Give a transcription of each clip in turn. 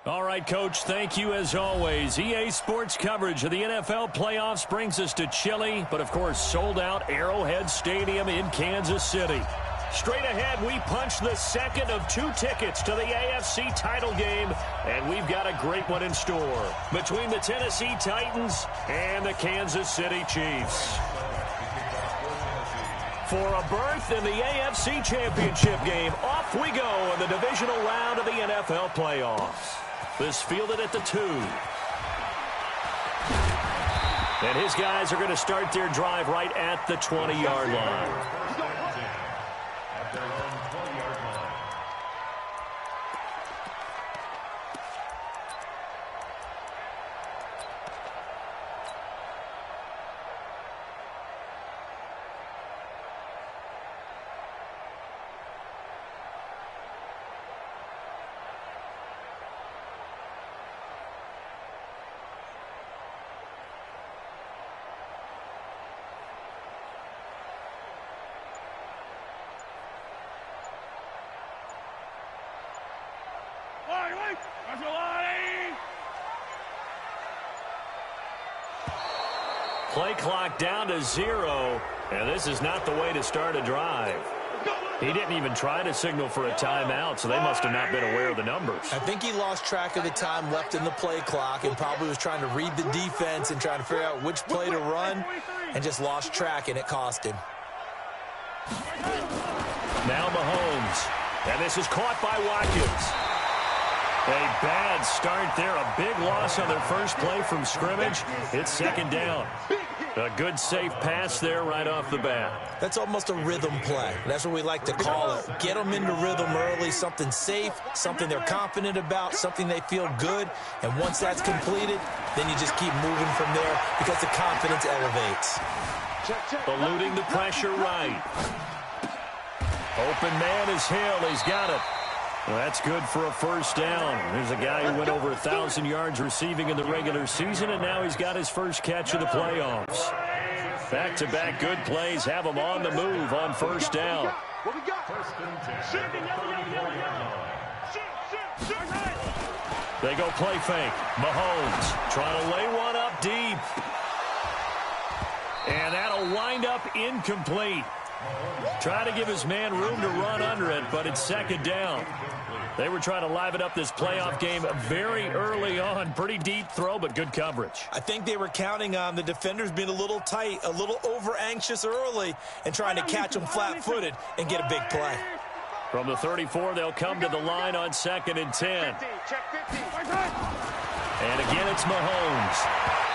All right, Coach, thank you as always. EA Sports coverage of the NFL playoffs brings us to chilly, but of course sold-out Arrowhead Stadium in Kansas City. Straight ahead, we punch the second of 2 tickets to the AFC title game, and we've got a great one in store between the Tennessee Titans and the Kansas City Chiefs. For a berth in the AFC Championship game, off we go in the divisional round of the NFL playoffs. This fielded at the 2. And his guys are going to start their drive right at the 20-yard line. Play clock down to 0, and this is not the way to start a drive. He didn't even try to signal for a timeout, so they must have not been aware of the numbers. I think he lost track of the time left in the play clock and probably was trying to read the defense and trying to figure out which play to run and just lost track, and it cost him. Now Mahomes, and this is caught by Watkins. A bad start there, a big loss on their first play from scrimmage. It's second down. A good safe pass there right off the bat. That's almost a rhythm play. That's what we like to call it. Get them into rhythm early, something safe, something they're confident about, something they feel good. And once that's completed, then you just keep moving from there because the confidence elevates. Eluding the pressure right. Open man is Hill. He's got it. Well, that's good for a first down. There's a guy who went over 1,000 yards receiving in the regular season, and now he's got his first catch of the playoffs. Back-to-back good plays have him on the move on first down. They go play fake. Mahomes trying to lay one up deep. And that'll wind up incomplete. Try to give his man room to run under it, but it's second down. They were trying to liven up this playoff game very early on. Pretty deep throw, but good coverage. I think they were counting on the defenders being a little tight, a little over-anxious early, and trying to catch them flat-footed and get a big play. From the 34, they'll come to the line on 2nd and 10. And again, it's Mahomes.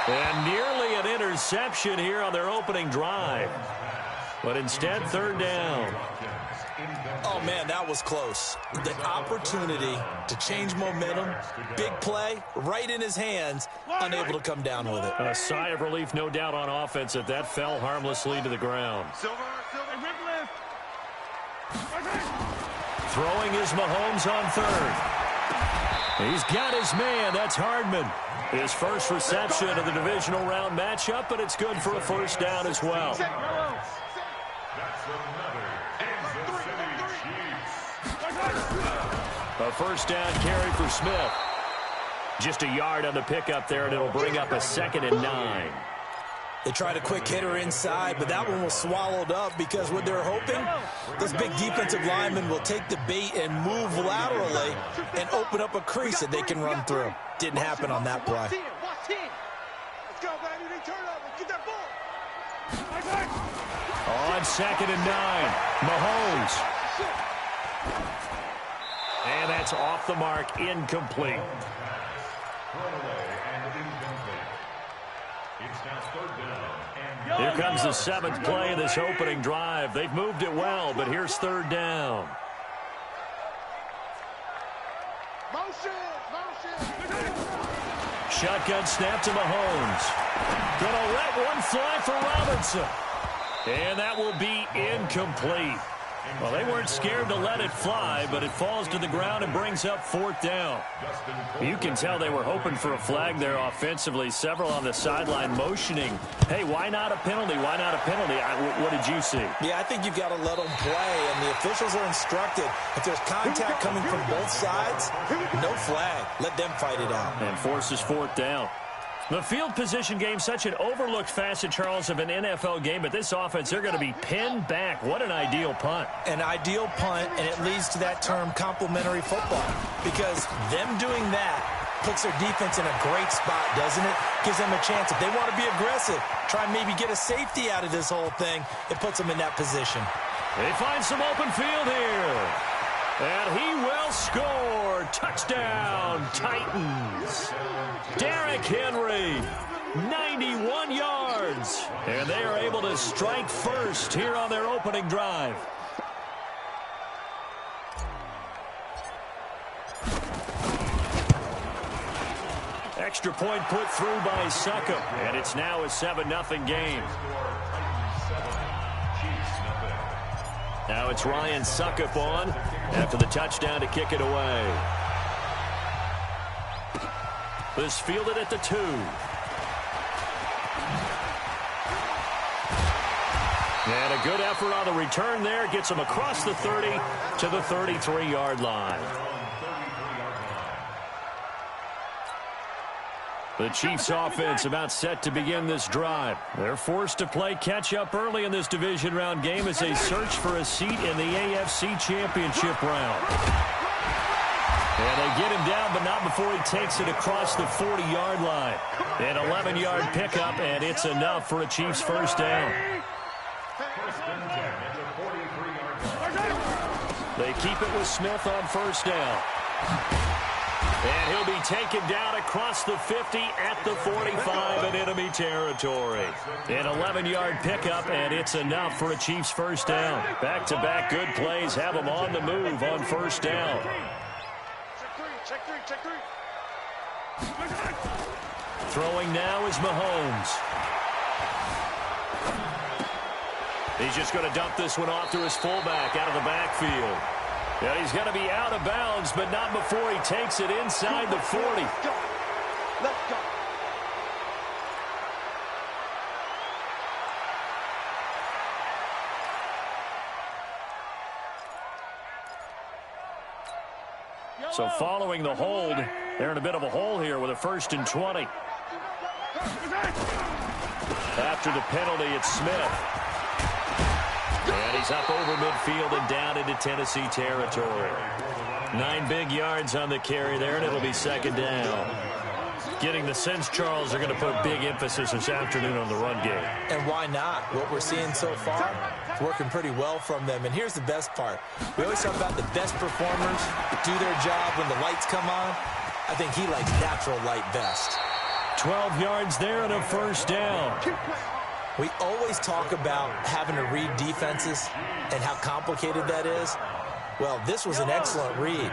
And nearly an interception here on their opening drive. But instead, third down. Oh, man, that was close. The opportunity to change momentum, big play, right in his hands, unable to come down with it. A sigh of relief, no doubt, on offense that fell harmlessly to the ground. Throwing is Mahomes on third. He's got his man. That's Hardman. His first reception of the divisional round matchup, but it's good for a first down as well. A first down carry for Smith. Just a yard on the pickup there, and it'll bring up a 2nd and 9. They tried a quick hitter inside, but that one was swallowed up because what they're hoping, this big defensive lineman will take the bait and move laterally and open up a crease that they can run through. Didn't happen on that play. On 2nd and 9, Mahomes. And that's off the mark, incomplete. Here comes the 7th play of this opening drive. They've moved it well, but here's third down. Shotgun snap to Mahomes. Gonna let one fly for Robinson. And that will be incomplete. Well, they weren't scared to let it fly, but it falls to the ground and brings up 4th down. You can tell they were hoping for a flag there offensively. Several on the sideline motioning, hey, why not a penalty? Why not a penalty? What did you see? Yeah, I think you've got to let them play, and the officials are instructed. If there's contact coming from both sides, no flag. Let them fight it out. And forces 4th down. The field position game, such an overlooked facet, Charles, of an NFL game, but this offense, they're going to be pinned back. What an ideal punt. An ideal punt, and it leads to that term complementary football, because them doing that puts their defense in a great spot, doesn't it? Gives them a chance. If they want to be aggressive, try and maybe get a safety out of this whole thing, it puts them in that position. They find some open field here. And he will score. Touchdown, Titans. Derrick Henry, 91 yards. And they are able to strike first here on their opening drive. Extra point put through by Succop. And it's now a 7-0 game. Now it's Ryan Succop on after the touchdown to kick it away. This fielded at the 2. And a good effort on the return there. Gets him across the 30 to the 33-yard line. The Chiefs offense about set to begin this drive. They're forced to play catch-up early in this division round game as they search for a seat in the AFC Championship round. And they get him down, but not before he takes it across the 40-yard line. An 11-yard pickup, and it's enough for a Chiefs first down. They keep it with Smith on first down. And he'll be taken down across the 50 at the 45 in enemy territory. An 11-yard pickup, and it's enough for a Chiefs first down. Back-to-back good plays have them on the move on first down. Check three. Throwing now is Mahomes. He's just going to dump this one off to his fullback out of the backfield. And he's going to be out of bounds, but not before he takes it inside the 40. Let's go. So following the hold, they're in a bit of a hole here with a 1st and 20. After the penalty, it's Smith. And he's up over midfield and down into Tennessee territory. 9 big yards on the carry there, and it'll be 2nd down. Getting the sense, Charles, they're going to put big emphasis this afternoon on the run game. And why not? What we're seeing so far, it's working pretty well from them. And here's the best part. We always talk about the best performers do their job when the lights come on. I think he likes natural light best. 12 yards there and a 1st down. We always talk about having to read defenses and how complicated that is. Well, this was an excellent read.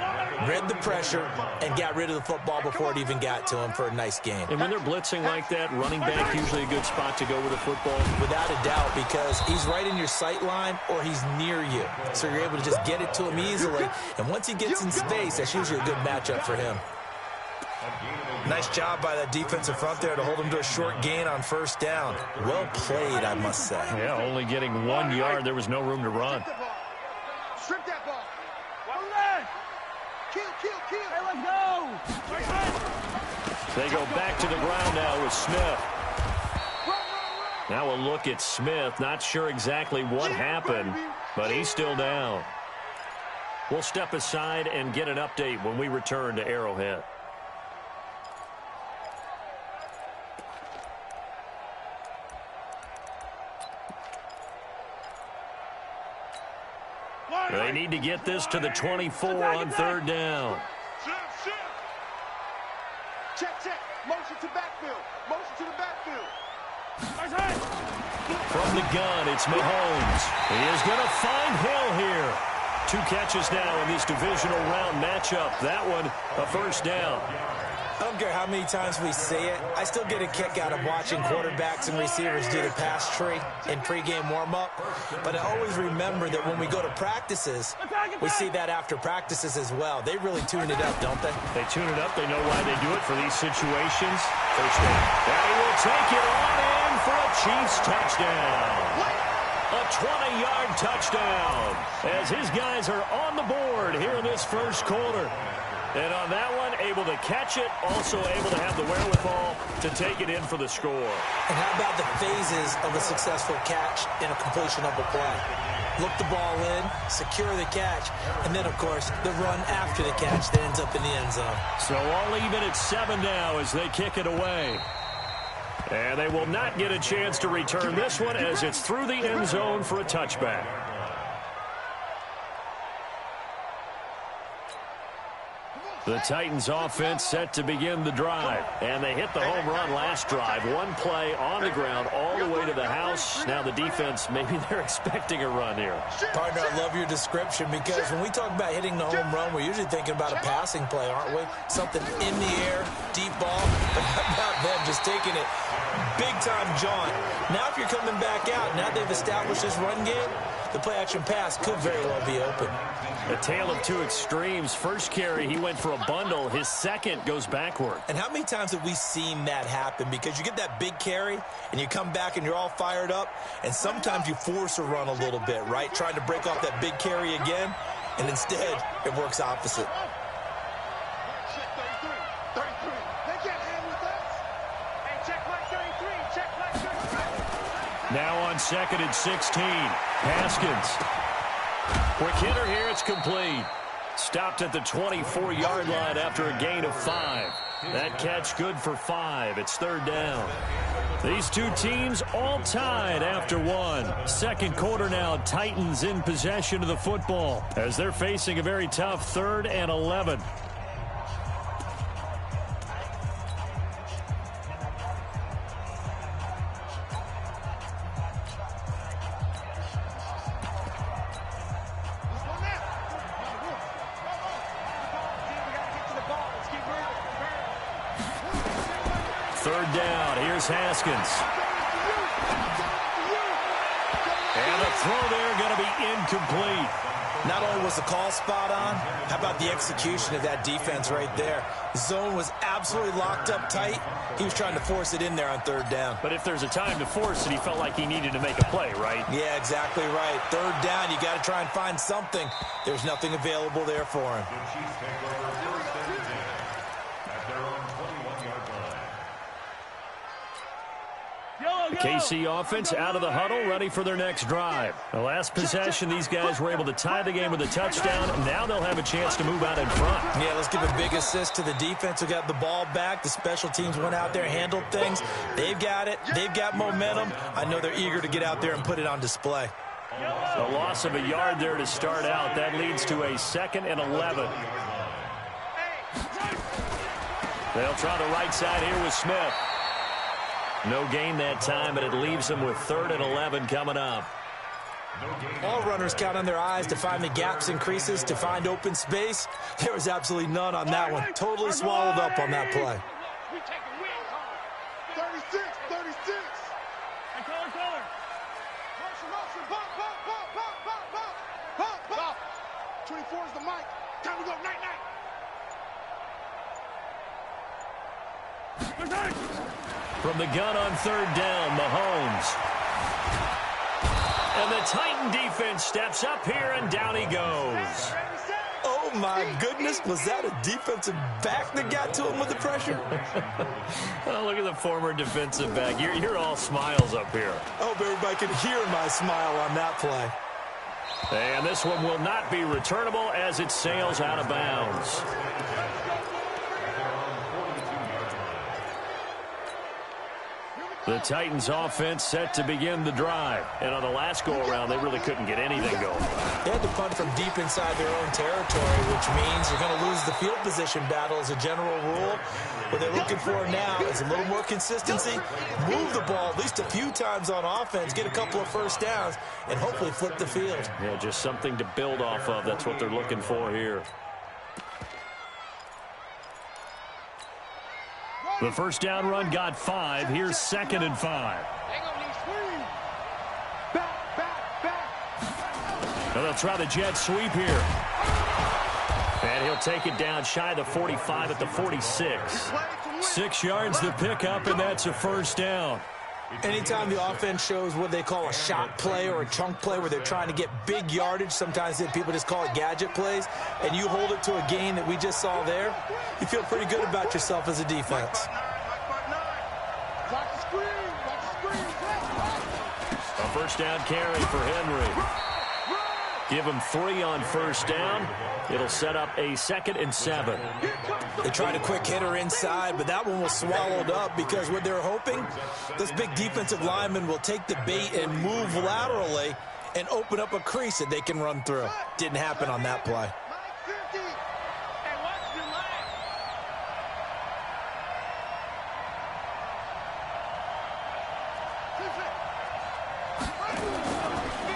Read the pressure and got rid of the football before it even got to him for a nice game. And when they're blitzing like that, running back usually a good spot to go with the football? Without a doubt, because he's right in your sight line or he's near you. So you're able to just get it to him easily. And once he gets in space, that's usually a good matchup for him. Nice job by that defensive front there to hold him to a short gain on 1st down. Well played, I must say. Yeah, only getting 1 yard. There was no room to run. Strip that ball. Kill. Hey, let's go. They go back to the ground now with Smith. Now a look at Smith. Not sure exactly what happened, but he's still down. We'll step aside and get an update when we return to Arrowhead. They need to get this to the 24 on 3rd down. Check. Motion to the backfield. From the gun, it's Mahomes. He is going to find Hill here. 2 catches now in this divisional round matchup. That one, a 1st down. I don't care how many times we see it. I still get a kick out of watching quarterbacks and receivers do the pass tree in pregame warm-up. But I always remember that when we go to practices, we see that after practices as well. They really tune it up, don't they? They tune it up. They know why they do it for these situations. First down. And he will take it on in for a Chiefs touchdown. A 20-yard touchdown as his guys are on the board here in this first quarter. And on that one, able to catch it, also able to have the wherewithal to take it in for the score. And how about the phases of a successful catch in a completion of a play? Look the ball in, secure the catch, and then, of course, the run after the catch that ends up in the end zone. So all even at 7 now as they kick it away. And they will not get a chance to return this one as it's through the end zone for a touchback. The Titans offense set to begin the drive. And they hit the home run last drive. One play on the ground all the way to the house. Now the defense, maybe they're expecting a run here. Partner, I love your description because when we talk about hitting the home run, we're usually thinking about a passing play, aren't we? Something in the air, deep ball. But how about them just taking it big-time jaunt? Now if you're coming back out, now they've established this run game, the play-action pass could very well be open. A tale of two extremes. First carry, he went for a bundle. His second goes backward. And how many times have we seen that happen? Because you get that big carry, and you come back and you're all fired up, and sometimes you force a run a little bit, right? Trying to break off that big carry again, and instead it works opposite. Now on 2nd and 16, Haskins. Quick hitter here, it's complete. Stopped at the 24-yard line after a gain of 5. That catch good for 5. It's 3rd down. These two teams all tied after 1. Second quarter now, Titans in possession of the football as they're facing a very tough 3rd and 11. Third down. Here's Haskins. And a throw there going to be incomplete. Not only was the call spot on, how about the execution of that defense right there? The zone was absolutely locked up tight. He was trying to force it in there on 3rd down. But if there's a time to force it, he felt like he needed to make a play, right? Yeah, exactly right. 3rd down, you got to try and find something. There's nothing available there for him. The KC offense out of the huddle, ready for their next drive. The last possession, these guys were able to tie the game with a touchdown. Now they'll have a chance to move out in front. Yeah, let's give a big assist to the defense who got the ball back. The special teams went out there, handled things. They've got it. They've got momentum. I know they're eager to get out there and put it on display. A loss of a yard there to start out. That leads to a 2nd and 11. They'll try the right side here with Smith. No gain that time, but it leaves them with 3rd and 11 coming up. All runners count on their eyes to find the gaps and creases, to find open space. There was absolutely none on that one. Totally swallowed up on that play. 36, 36. And color. Motion. Pop. 24 is the mic. Time to go. Night. From the gun on 3rd down, Mahomes. And the Titan defense steps up here, and down he goes. Oh, my goodness. Was that a defensive back that got to him with the pressure? Oh, look at the former defensive back. You're all smiles up here. I hope everybody can hear my smile on that play. And this one will not be returnable as it sails out of bounds. The Titans offense set to begin the drive. And on the last go-around, they really couldn't get anything going. They had to punt from deep inside their own territory, which means you're going to lose the field position battle as a general rule. What they're looking for now is a little more consistency, move the ball at least a few times on offense, get a couple of first downs, and hopefully flip the field. Yeah, just something to build off of. That's what they're looking for here. The first down run got 5. Here's 2nd and 5. Now they'll try the jet sweep here. And he'll take it down shy of the 45 at the 46. 6 yards the pickup, and that's a first down. Anytime the offense shows what they call a shot play or a chunk play where they're trying to get big yardage, sometimes people just call it gadget plays, and you hold it to a gain that we just saw there, you feel pretty good about yourself as a defense. A first down carry for Henry. Give him 3 on first down. It'll set up a 2nd and 7. They tried a quick hitter inside, but that one was swallowed up because what they're hoping, this big defensive lineman will take the bait and move laterally and open up a crease that they can run through. Didn't happen on that play.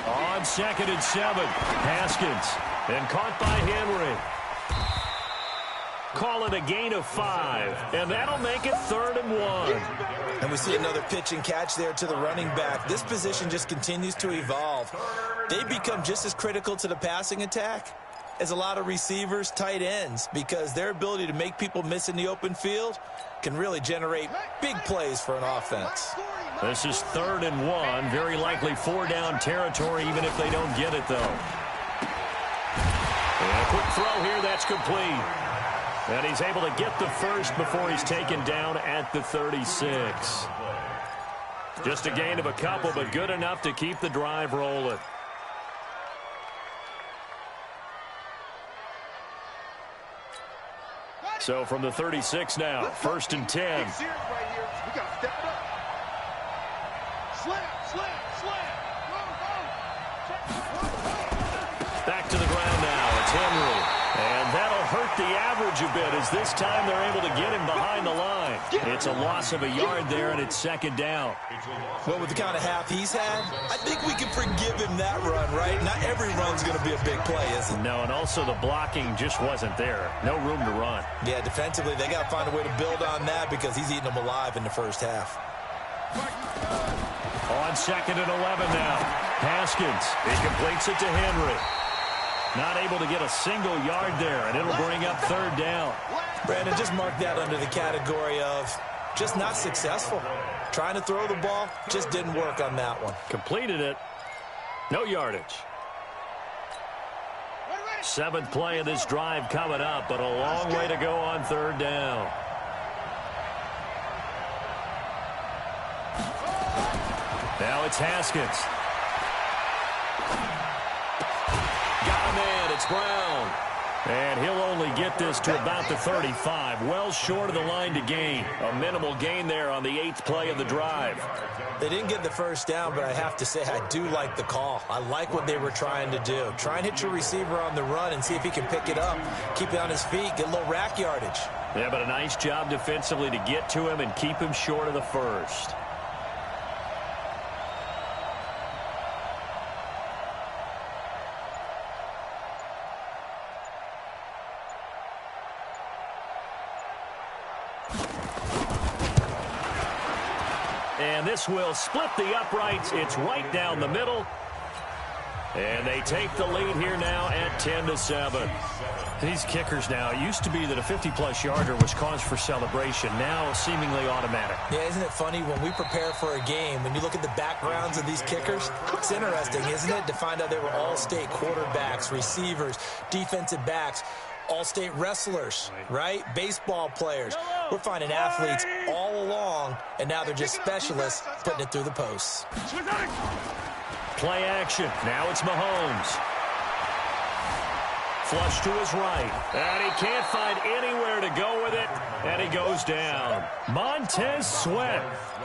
On 2nd and 7, Haskins. And caught by Henry. Call it a gain of 5. And that'll make it 3rd and 1. And we see another pitch and catch there to the running back. This position just continues to evolve. They become just as critical to the passing attack as a lot of receivers, tight ends, because their ability to make people miss in the open field can really generate big plays for an offense. This is 3rd and 1. Very likely 4-down territory, even if they don't get it, though. And a quick throw here, that's complete. And he's able to get the first before he's taken down at the 36. Just a gain of a couple, but good enough to keep the drive rolling. So from the 36 now, 1st and 10. Back to the ground now. It's Henry. And that'll hurt the average a bit as this time they're able to get him behind the line. It's a loss of a yard there, and it's 2nd down. Well, with the kind of half he's had, I think we can forgive him that run, right? Not every run's going to be a big play, is it? No, and also the blocking just wasn't there. No room to run. Yeah, defensively, they got to find a way to build on that because he's eating them alive in the first half. On 2nd and 11 now. Haskins. He completes it to Henry. Not able to get a single yard there, and it'll bring up 3rd down. Brandon, just mark that under the category of just not successful. Trying to throw the ball, just didn't work on that one. Completed it. No yardage. 7th play of this drive coming up, but a long way to go on 3rd down. Now it's Haskins. Got a man. It's Brown. And he'll only get this to about the 35. Well short of the line to gain. A minimal gain there on the 8th play of the drive. They didn't get the first down, but I have to say I do like the call. I like what they were trying to do. Try and hit your receiver on the run and see if he can pick it up, keep it on his feet, get a little rack yardage. Yeah, but a nice job defensively to get to him and keep him short of the first. And this will split the uprights. It's right down the middle. And they take the lead here now at 10-7. These kickers now, it used to be that a 50-plus yarder was cause for celebration. Now seemingly automatic. Yeah, isn't it funny when we prepare for a game, when you look at the backgrounds of these kickers, it's interesting, isn't it, to find out they were all-state quarterbacks, receivers, defensive backs, all-state wrestlers, right? Baseball players. We're finding athletes all along, and now they're just specialists putting it through the posts. Play action. Now it's Mahomes. Flush to his right. And he can't find anywhere to go with it. And he goes down. Montez Sweat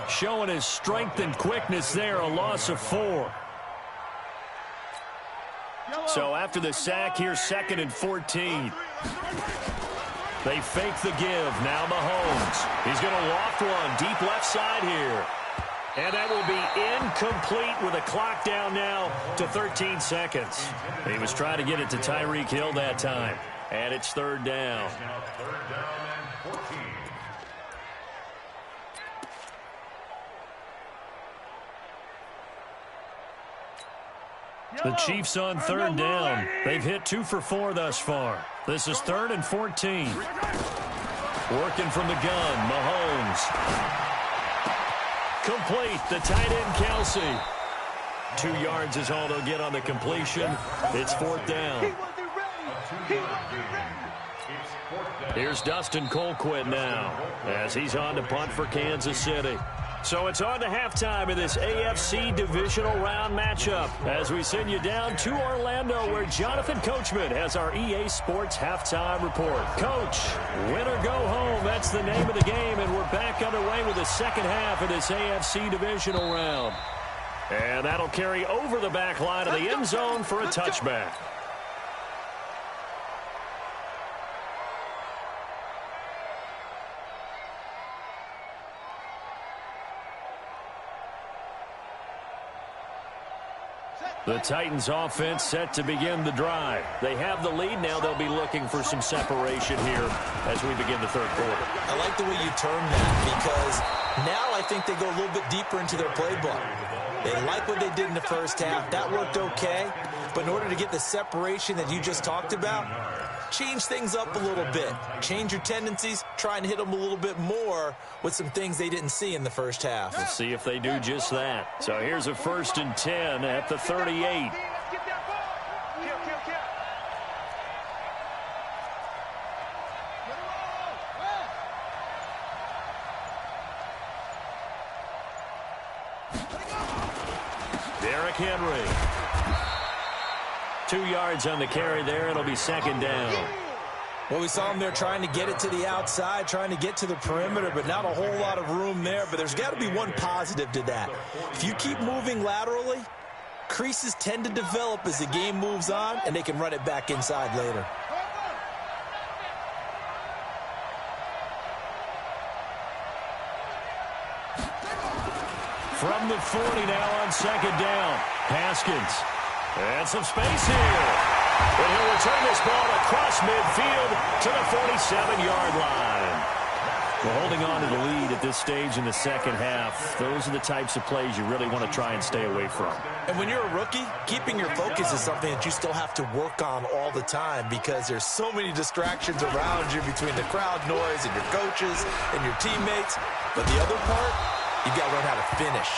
showing his strength and quickness there. A loss of 4. So after the sack, here's 2nd and 14. They fake the give. Now Mahomes. He's going to loft one deep left side here. And that will be incomplete with a clock down now to 13 seconds. He was trying to get it to Tyreek Hill that time. And it's 3rd down. The Chiefs on third down. They've hit 2 for 4 thus far. This is 3rd and 14. Working from the gun, Mahomes. Complete, the tight end, Kelsey. 2 yards is all they'll get on the completion. It's 4th down. Here's Dustin Colquitt now as he's on to punt for Kansas City. So it's on to halftime in this AFC divisional round matchup as we send you down to Orlando where Jonathan Coachman has our EA Sports halftime report. Coach, win or go home, that's the name of the game, and we're back underway with the second half of this AFC divisional round. And that'll carry over the back line of the end zone for a touchback. The Titans offense set to begin the drive. They have the lead. Now they'll be looking for some separation here as we begin the third quarter. I like the way you term that because now I think they go a little bit deeper into their playbook. They like what they did in the first half. That worked okay. But in order to get the separation that you just talked about, change things up a little bit. Change your tendencies. Try and hit them a little bit more with some things they didn't see in the first half. We'll see if they do just that. So here's a 1st and 10 at the 38. Derrick Henry. 2 yards on the carry there. It'll be 2nd down. Well, we saw him there trying to get it to the outside, trying to get to the perimeter, but not a whole lot of room there. But there's got to be one positive to that. If you keep moving laterally, creases tend to develop as the game moves on, and they can run it back inside later. From the 40 now on 2nd down. Haskins. And some space here. And he'll return this ball across midfield to the 47-yard line. Well, holding on to the lead at this stage in the second half, those are the types of plays you really want to try and stay away from. And when you're a rookie, keeping your focus is something that you still have to work on all the time because there's so many distractions around you between the crowd noise and your coaches and your teammates. But the other part, you got to learn how to finish.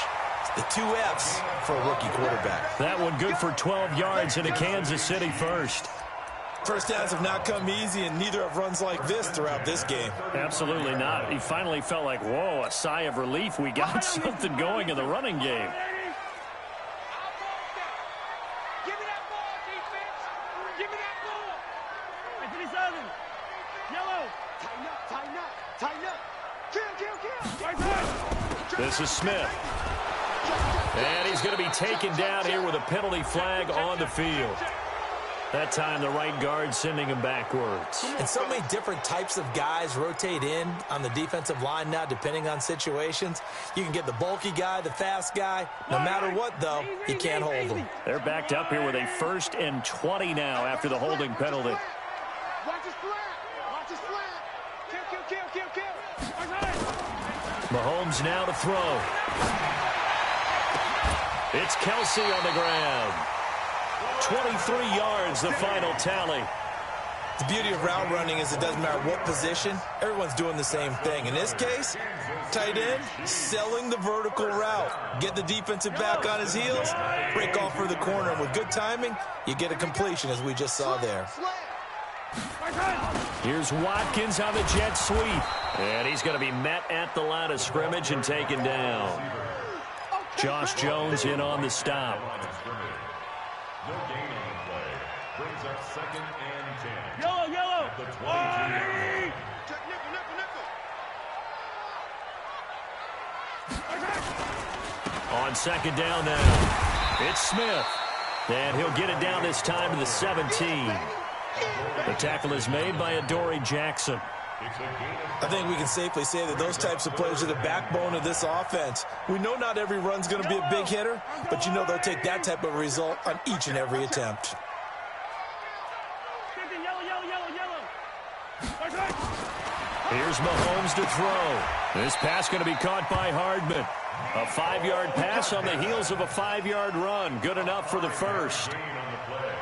The 2 F's for a rookie quarterback. That one good for 12 yards into Kansas City first. First downs have not come easy, and neither have runs like this throughout this game. Absolutely not. He finally felt like, whoa, a sigh of relief. We got something going in the running game. This is Smith. And he's going to be taken down here with a penalty flag on the field. That time the right guard sending him backwards. And so many different types of guys rotate in on the defensive line now depending on situations. You can get the bulky guy, the fast guy. No matter what, though, you can't hold them. They're backed up here with a 1st and 20 now after the holding penalty. Watch his flat. Watch his flat. Kill. Mahomes now to throw. It's Kelsey on the ground. 23 yards, the final tally. The beauty of route running is it doesn't matter what position. Everyone's doing the same thing. In this case, tight end, selling the vertical route. Get the defensive back on his heels, break off for the corner. And with good timing, you get a completion, as we just saw there. Here's Watkins on the jet sweep. And he's going to be met at the line of scrimmage and taken down. Josh Jones in on the stop. No gain on the play. Brings up 2nd and 10. Yellow. The 22. On 2nd down now. It's Smith. And he'll get it down this time to the 17. The tackle is made by Adoree Jackson. I think we can safely say that those types of plays are the backbone of this offense. We know not every run's going to be a big hitter, but you know they'll take that type of result on each and every attempt. Here's Mahomes to throw. This pass going to be caught by Hardman. A 5-yard pass on the heels of a 5-yard run. Good enough for the first.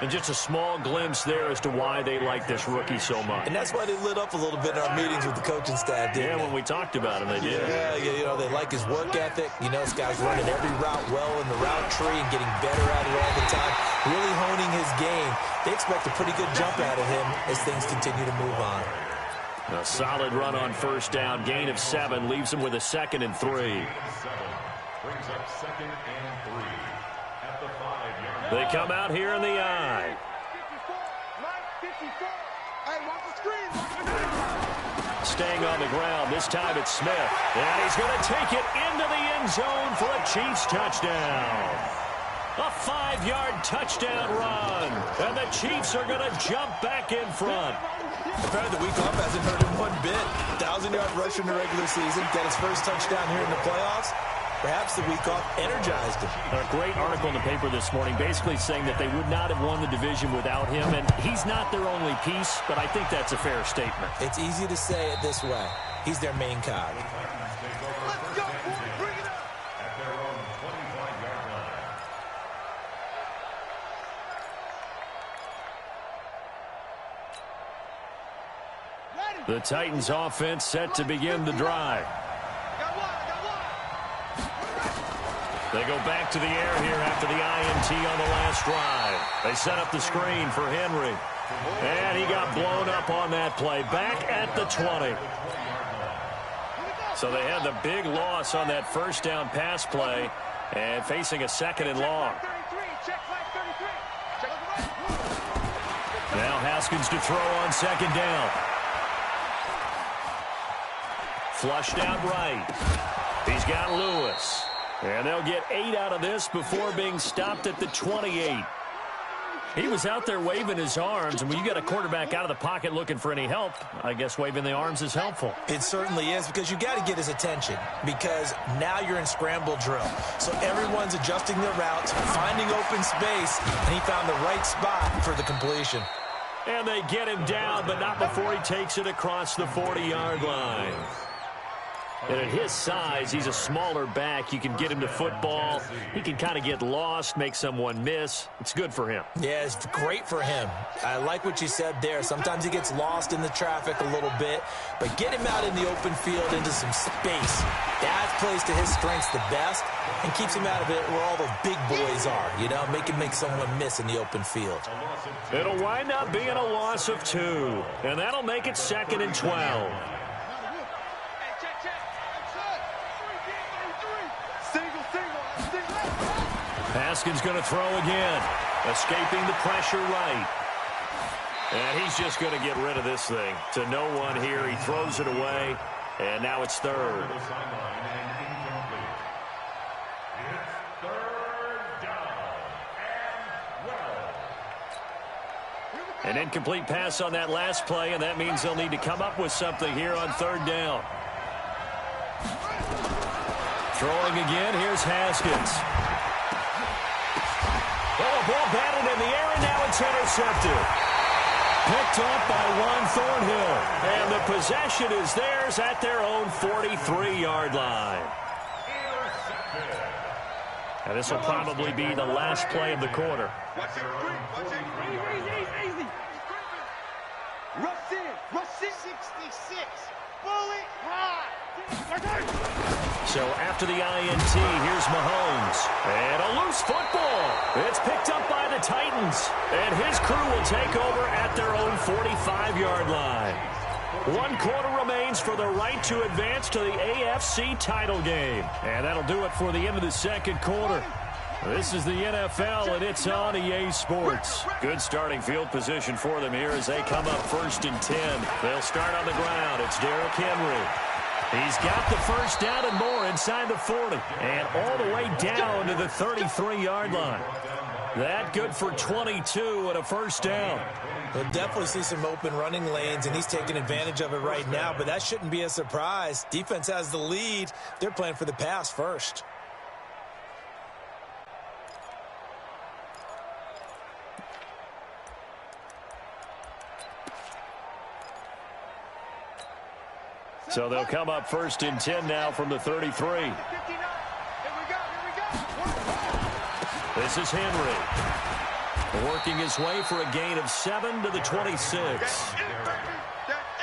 And just a small glimpse there as to why they like this rookie so much. And that's why they lit up a little bit in our meetings with the coaching staff, didn't they? When we talked about him, they did. Yeah, you know, they like his work ethic. You know, this guy's running every route well in the route tree and getting better at it all the time, really honing his game. They expect a pretty good jump out of him as things continue to move on. A solid run on first down. Gain of 7 leaves him with a 2nd and 3. Brings up 2nd and 3 at the 5-yard line. They come out here in the I. 54. Hey, watch the screen. Staying on the ground. This time it's Smith. And he's going to take it into the end zone for a Chiefs touchdown. A 5-yard touchdown run. And the Chiefs are going to jump back in front. Apparently the week off hasn't hurt him one bit. 1,000-yard rush in the regular season. Got his first touchdown here in the playoffs. Perhaps the week off energized him. A great article in the paper this morning basically saying that they would not have won the division without him. And he's not their only piece, but I think that's a fair statement. It's easy to say it this way. He's their main cog. Let's go, boy. Bring it up. At their own 25-yard line. The Titans offense set to begin the drive. They go back to the air here after the INT on the last drive. They set up the screen for Henry. And he got blown up on that play. Back at the 20. So they had the big loss on that first down pass play and facing a 2nd and long. Now Haskins to throw on 2nd down. Flushed out right. He's got Lewis. And they'll get 8 out of this before being stopped at the 28. He was out there waving his arms, and when you get a quarterback out of the pocket looking for any help, I guess waving the arms is helpful. It certainly is, because you got to get his attention, because now you're in scramble drill. So everyone's adjusting their routes, finding open space, and he found the right spot for the completion. And they get him down, but not before he takes it across the 40-yard line. And at his size, he's a smaller back. You can get him to football. He can kind of get lost, make someone miss. It's good for him. Yeah, it's great for him. I like what you said there. Sometimes he gets lost in the traffic a little bit, but get him out in the open field into some space. That plays to his strengths the best and keeps him out of it where all the big boys are, you know, make someone miss in the open field. It'll wind up being a loss of 2, and that'll make it 2nd and 12. Haskins going to throw again. Escaping the pressure right. And he's just going to get rid of this thing. To no one here. He throws it away. And now it's 3rd. An incomplete pass on that last play, and that means they'll need to come up with something here on 3rd down. Throwing again, here's Haskins. Oh, ball batted in the air, and now it's intercepted. Picked off by Juan Thornhill. And the possession is theirs at their own 43-yard line. And this will probably be the last play of the quarter. Easy. Rush in. 66. Bullet high. So after the INT, here's Mahomes. And a loose football. It's picked up by the Titans. And his crew will take over at their own 45-yard line. 1 quarter remains for the right to advance to the AFC title game. And that'll do it for the end of the 2nd quarter. This is the NFL, and it's on EA Sports. Good starting field position for them here as they come up 1st and 10. They'll start on the ground. It's Derrick Henry. He's got the first down and more inside the 40. And all the way down to the 33-yard line. That good for 22 and a first down. We'll definitely see some open running lanes, and he's taking advantage of it right now, but that shouldn't be a surprise. Defense has the lead. They're playing for the pass first. So they'll come up 1st and 10 now from the 33. 59. Here we go. This is Henry. Working his way for a gain of 7 to the 26.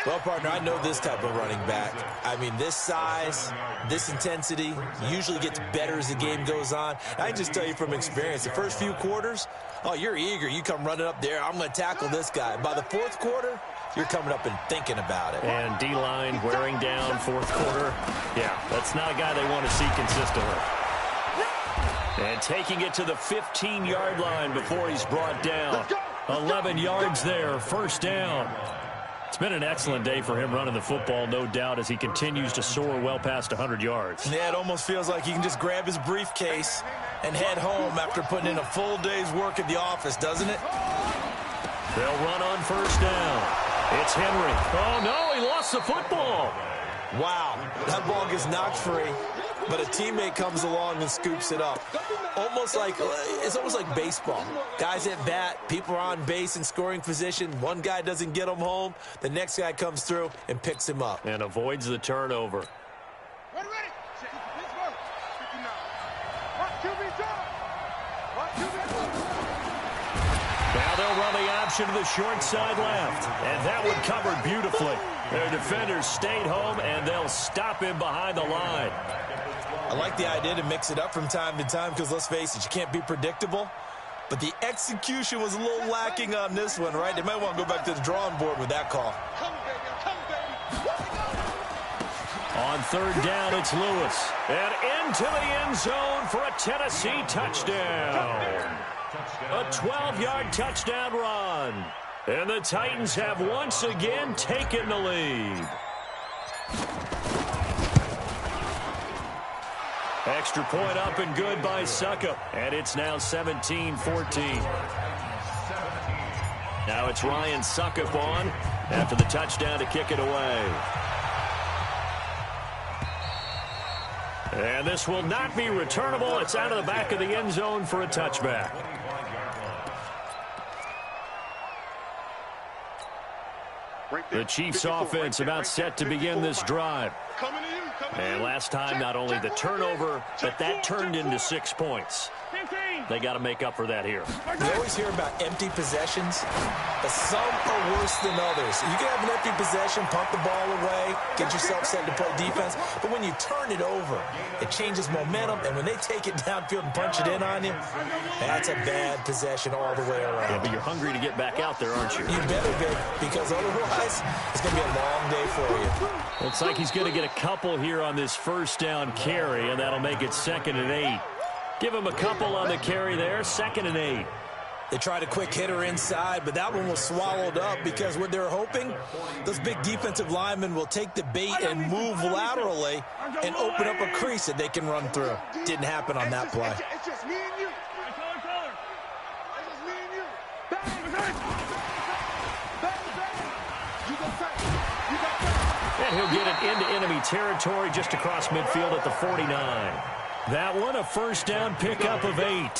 Well, partner, I know this type of running back. I mean, this size, this intensity usually gets better as the game goes on. I can just tell you from experience, the first few quarters, oh, you're eager. You come running up there, I'm going to tackle this guy. By the 4th quarter, you're coming up and thinking about it. And D-line wearing down 4th quarter. Yeah, that's not a guy they want to see consistently. And taking it to the 15-yard line before he's brought down. 11 yards there, 1st down. It's been an excellent day for him running the football, no doubt, as he continues to soar well past 100 yards. Yeah, it almost feels like he can just grab his briefcase and head home after putting in a full day's work at the office, doesn't it? They'll run on 1st down. It's Henry. Oh, no, he lost the football. Wow, that ball gets knocked free, but a teammate comes along and scoops it up. It's almost like baseball. Guys at bat, people are on base in scoring position. One guy doesn't get him home. The next guy comes through and picks him up. And avoids the turnover. Ready. Let's go. 59. Watch QB drop. Watch QB. Now they'll run the option to the short side left. And that one covered beautifully. Their defenders stayed home, and they'll stop him behind the line. I like the idea to mix it up from time to time because, let's face it, you can't be predictable. But the execution was a little lacking on this one, right? They might want to go back to the drawing board with that call. On 3rd down, it's Lewis. And into the end zone for a Tennessee touchdown. A 12-yard touchdown run. And the Titans have once again taken the lead. Extra point up and good by Suckup. And it's now 17-14. Now it's Ryan Suckup on after the touchdown to kick it away. And this will not be returnable. It's out of the back of the end zone for a touchback. The Chiefs offense about set to begin this drive. And last time, not only the turnover, but that turned into 6 points. They got to make up for that here. You always hear about empty possessions, but some are worse than others. You can have an empty possession, pump the ball away, get yourself set to play defense, but when you turn it over, it changes momentum, and when they take it downfield and punch it in on you, that's a bad possession all the way around. Yeah, but you're hungry to get back out there, aren't you? You better be, because otherwise, it's going to be a long day for you. Looks like he's going to get a couple here on this 1st down carry, and that'll make it 2nd and 8. Give him a couple on the carry there, 2nd and 8. They tried a quick hitter inside, but that one was swallowed up because what they're hoping, those big defensive linemen will take the bait and move laterally and open up a crease that they can run through. Didn't happen on that play. It's just me and you. It's just me and you. And he'll get it into enemy territory just across midfield at the 49. That one, a 1st down pickup of 8. I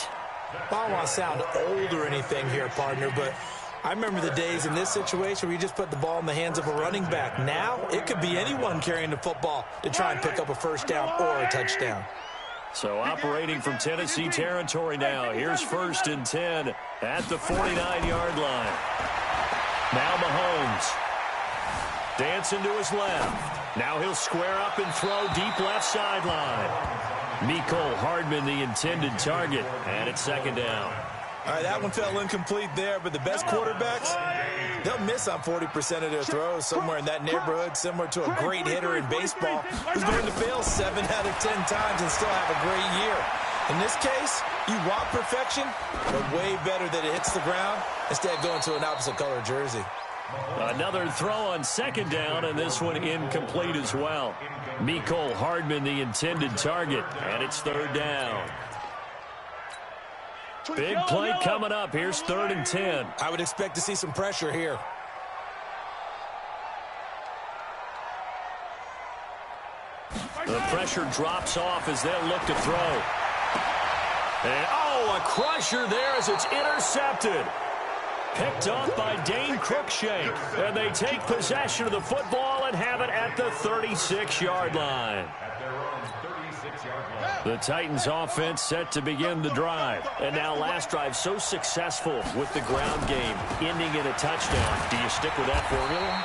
don't want to sound old or anything here, partner, but I remember the days in this situation where you just put the ball in the hands of a running back. Now, it could be anyone carrying the football to try and pick up a 1st down or a touchdown. So operating from Tennessee territory now. Here's 1st and 10 at the 49-yard line. Now Mahomes. Dancing to his left. Now he'll square up and throw deep left sideline. Mecole Hardman, the intended target, and it's 2nd down. All right, that one fell incomplete there, but the best quarterbacks, they'll miss on 40% of their throws, somewhere in that neighborhood, similar to a great hitter in baseball who's going to fail 7 out of 10 times and still have a great year. In this case, you want perfection, but way better that it hits the ground instead of going to an opposite color jersey. Another throw on 2nd down, and this one incomplete as well. Mecole Hardman, the intended target, and it's 3rd down. Big play coming up. Here's 3rd and 10. I would expect to see some pressure here. The pressure drops off as they'll look to throw. And, oh, a crusher there as it's intercepted. Picked off by Dane Cruikshank. And they take possession of the football and have it at the 36-yard line. At their own 36-yard line. The Titans offense set to begin the drive. And now last drive so successful with the ground game, ending in a touchdown. Do you stick with that formula?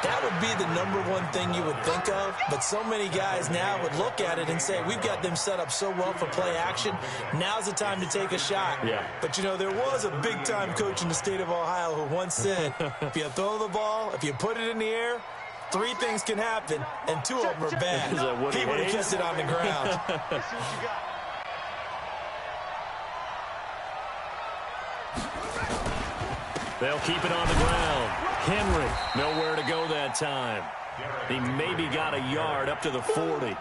That would be the #1 thing you would think of, but so many guys now would look at it and say, we've got them set up so well for play action, now's the time to take a shot. Yeah. But, you know, there was a big-time coach in the state of Ohio who once said, if you throw the ball, if you put it in the air, 3 things can happen, and 2 of them are bad. He would have kissed it on the ground. They'll keep it on the ground. Henry, nowhere to go that time. He maybe got a yard up to the 40.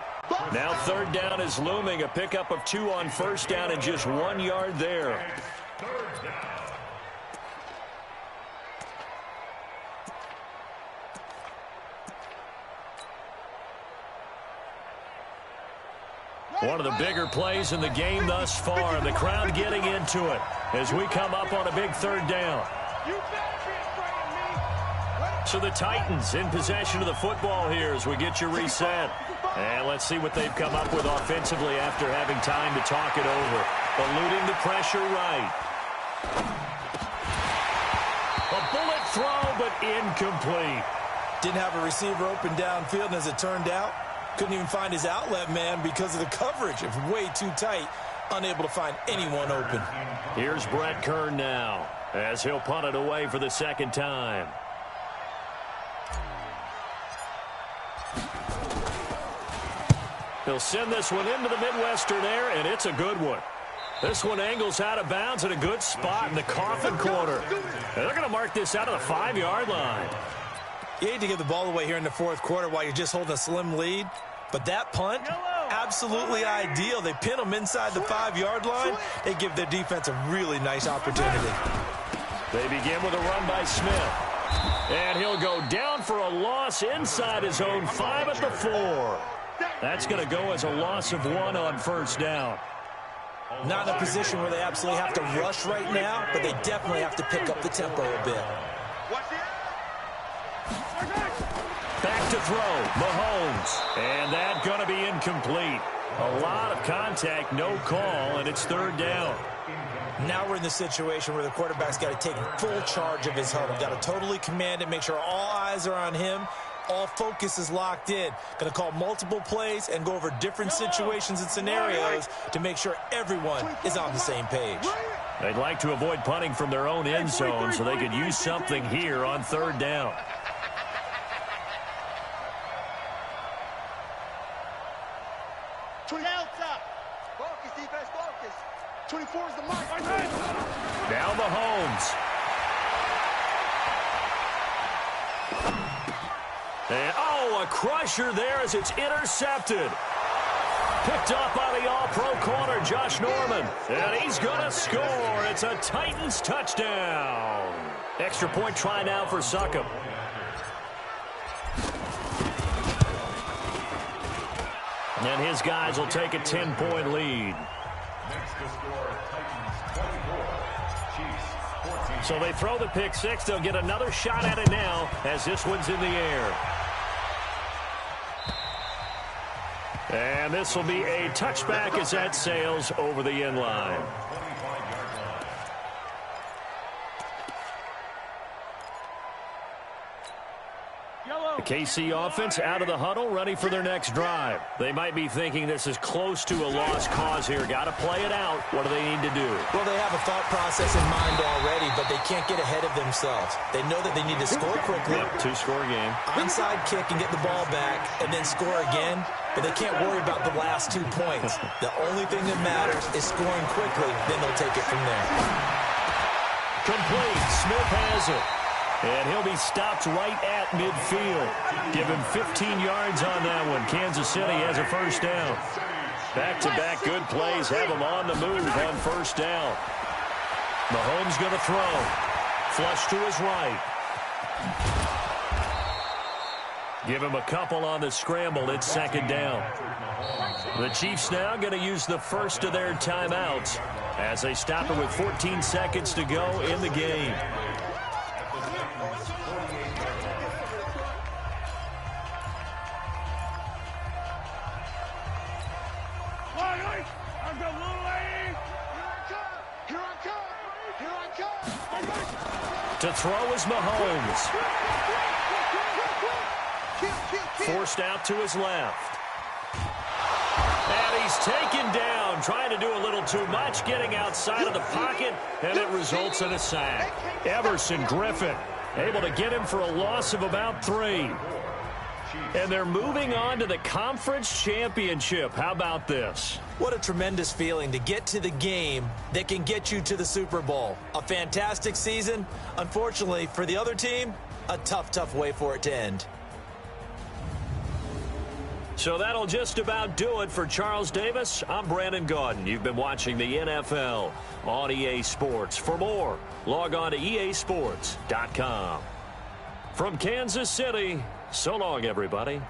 Now 3rd down is looming. A pickup of 2 on 1st down and just 1 yard there. One of the bigger plays in the game thus far, and the crowd getting into it as we come up on a big 3rd down. So the Titans in possession of the football here as we get you reset. And let's see what they've come up with offensively after having time to talk it over. Eluding the pressure right. A bullet throw, but incomplete. Didn't have a receiver open downfield, and as it turned out, couldn't even find his outlet man because of the coverage. It was way too tight, unable to find anyone open. Here's Brett Kern now as he'll punt it away for the 2nd time. He'll send this one into the Midwestern air, and it's a good one. This one angles out of bounds at a good spot in the coffin corner. And they're going to mark this out of the 5-yard line. You hate to give the ball away here in the 4th quarter while you're just holding a slim lead, but that punt, absolutely ideal. They pin them inside the 5-yard line. They give their defense a really nice opportunity. They begin with a run by Smith. And he'll go down for a loss inside his own 5 at the 4. That's going to go as a loss of 1 on 1st down. Not in a position where they absolutely have to rush right now, but they definitely have to pick up the tempo a bit. Back to throw, Mahomes. And that's going to be incomplete. A lot of contact, no call, and it's 3rd down. Now we're in the situation where the quarterback's got to take full charge of his huddle. Got to totally command it, make sure all eyes are on him. All focus is locked in. Going to call multiple plays and go over different situations and scenarios to make sure everyone is on the same page. They'd like to avoid punting from their own end zone so they could use something here on 3rd down. Focus, defense, focus. 24 is the mark. Now Mahomes. And, a crusher there as it's intercepted. Picked up by the all-pro corner, Josh Norman. And he's going to score. It's a Titans touchdown. Extra point try now for Succop. And his guys will take a 10-point lead. Next to score, Titans 24, Chiefs 14. So they throw the pick 6. They'll get another shot at it now as this one's in the air. And this will be a touchback as that sails over the end line. The KC offense out of the huddle, ready for their next drive. They might be thinking this is close to a lost cause here. Got to play it out. What do they need to do? Well, they have a thought process in mind already, but they can't get ahead of themselves. They know that they need to score quickly. Yep, 2-score game. Onside kick and get the ball back, and then score again. But they can't worry about the last 2 points. The only thing that matters is scoring quickly. Then they'll take it from there. Complete. Smith has it. And he'll be stopped right at midfield. Give him 15 yards on that one. Kansas City has a 1st down. Back-to-back good plays have him on the move on 1st down. Mahomes going to throw. Flush to his right. Give him a couple on the scramble. It's 2nd down. The Chiefs now going to use the first of their timeouts as they stop it with 14 seconds to go in the game. To throw is Mahomes. Forced out to his left. And he's taken down, trying to do a little too much, getting outside of the pocket, and it results in a sack. Everson Griffin able to get him for a loss of about 3. And they're moving on to the conference championship. How about this? What a tremendous feeling to get to the game that can get you to the Super Bowl. A fantastic season. Unfortunately, for the other team, a tough way for it to end. So that'll just about do it for Charles Davis. I'm Brandon Gaudin. You've been watching the NFL on EA Sports. For more, log on to easports.com. From Kansas City, so long, everybody.